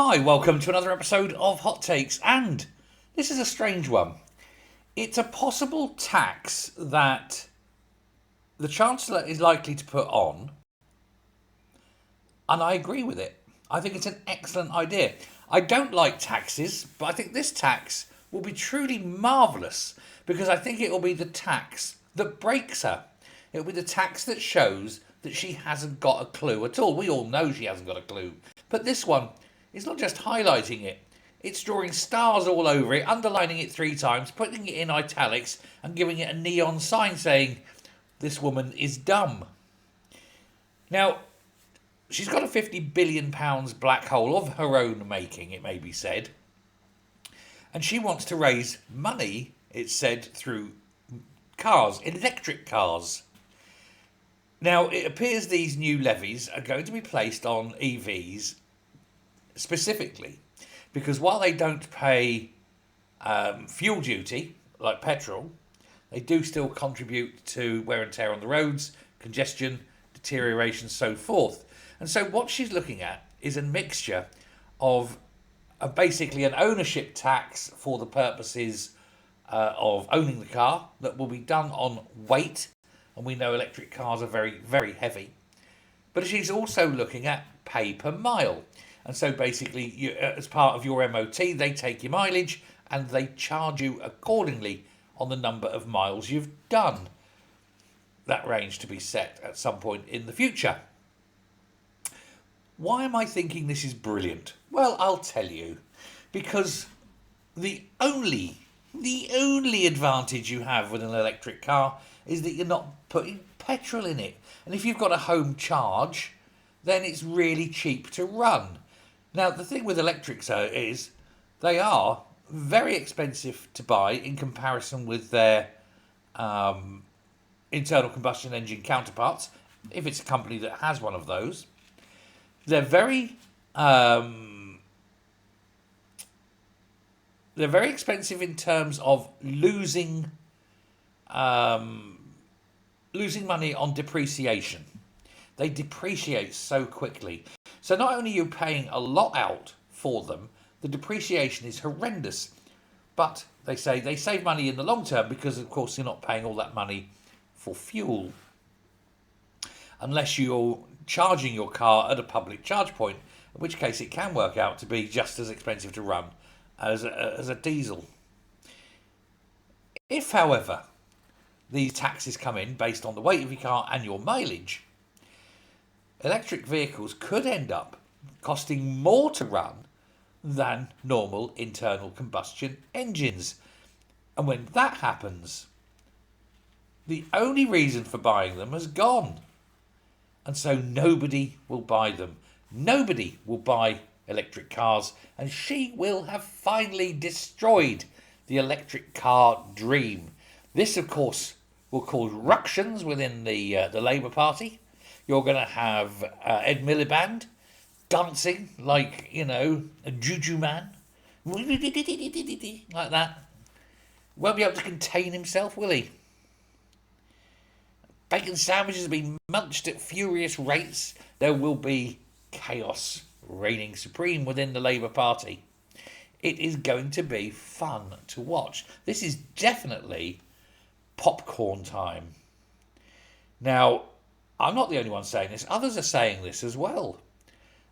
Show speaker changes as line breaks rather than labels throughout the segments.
Hi, welcome to another episode of Hot Takes, and this is a strange one. It's a possible tax that the Chancellor is likely to put on, and I agree with it. I think it's an excellent idea. I don't like taxes, but I think this tax will be truly marvellous because I think it will be the tax that breaks her. It will be the tax that shows that she hasn't got a clue at all. We all know she hasn't got a clue. But this one is not just highlighting it, it's drawing stars all over it, underlining it 3 times, putting it in italics, and giving it a neon sign saying, "This woman is dumb." Now, she's got a £50 billion black hole of her own making, it may be said. And she wants to raise money, it's said, through cars, electric cars. Now, it appears these new levies are going to be placed on EVs specifically because while they don't pay fuel duty like petrol, they do still contribute to wear and tear on the roads, congestion, deterioration, so forth. And so what she's looking at is a mixture of basically an ownership tax for the purposes of owning the car that will be done on weight, and we know electric cars are very, very heavy. But she's also looking at pay per mile. And so basically, as part of your MOT, they take your mileage and they charge you accordingly on the number of miles you've done. That range to be set at some point in the future. Why am I thinking this is brilliant? Well, I'll tell you. Because the only advantage you have with an electric car is that you're not putting petrol in it. And if you've got a home charge, then it's really cheap to run. Now, the thing with electrics is they are very expensive to buy in comparison with their internal combustion engine counterparts, if it's a company that has one of those. They're very expensive in terms of losing money on depreciation. They depreciate so quickly. So not only are you paying a lot out for them, the depreciation is horrendous. But they say they save money in the long term because, of course, you're not paying all that money for fuel. Unless you're charging your car at a public charge point, in which case it can work out to be just as expensive to run as a diesel. If, however, these taxes come in based on the weight of your car and your mileage, electric vehicles could end up costing more to run than normal internal combustion engines. And when that happens, the only reason for buying them has gone. And so nobody will buy them. Nobody will buy electric cars. And she will have finally destroyed the electric car dream. This, of course, will cause ructions within the Labour Party. You're going to have Ed Miliband dancing like, a juju man. Like that. Won't be able to contain himself, will he? Bacon sandwiches will be munched at furious rates. There will be chaos reigning supreme within the Labour Party. It is going to be fun to watch. This is definitely popcorn time. Now, I'm not the only one saying this. Others are saying this as well.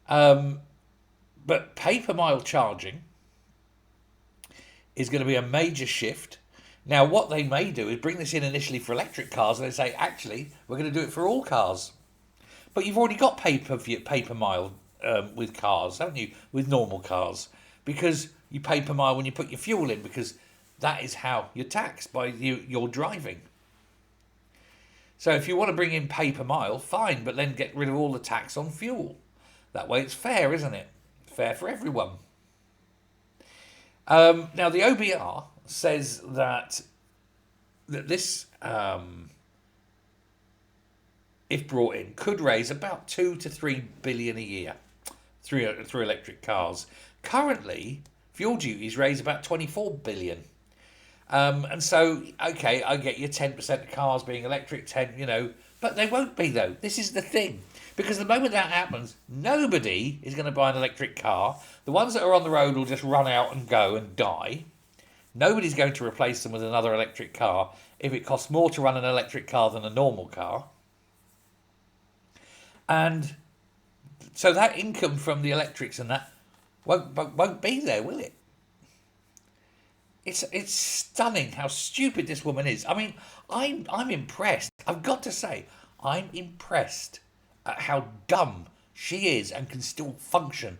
But pay-per-mile charging is going to be a major shift. Now, what they may do is bring this in initially for electric cars, and they say, actually, we're going to do it for all cars. But you've already got pay-per-mile with cars, haven't you? With normal cars. Because you pay per mile when you put your fuel in, because that is how you're taxed by your driving. So if you want to bring in pay per mile, fine, but then get rid of all the tax on fuel. That way it's fair, isn't it? Fair for everyone. Now, the OBR says that this, if brought in, could raise about 2 to 3 billion a year through electric cars. Currently, fuel duties raise about 24 billion. And so, okay, I get your 10% of cars being electric, 10, but But they won't be, though. This is the thing. Because the moment that happens, nobody is going to buy an electric car. The ones that are on the road will just run out and go and die. Nobody's going to replace them with another electric car if it costs more to run an electric car than a normal car. And so that income from the electrics and that won't be there, will it? It's stunning how stupid this woman is. I mean, I'm impressed. I've got to say, I'm impressed at how dumb she is and can still function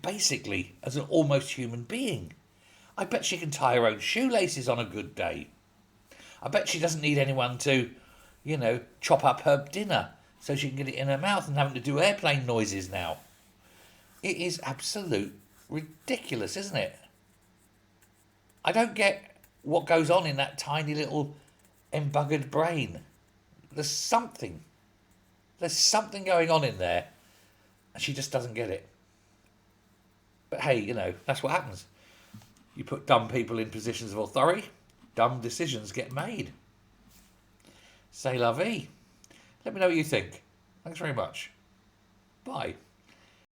basically as an almost human being. I bet she can tie her own shoelaces on a good day. I bet she doesn't need anyone to, chop up her dinner so she can get it in her mouth and having to do airplane noises now. It is absolute ridiculous, isn't it? I don't get what goes on in that tiny little embuggered brain. There's something going on in there, and she just doesn't get it. But hey, that's what happens. You put dumb people in positions of authority, dumb decisions get made. C'est la vie. Let me know what you think. Thanks very much. Bye.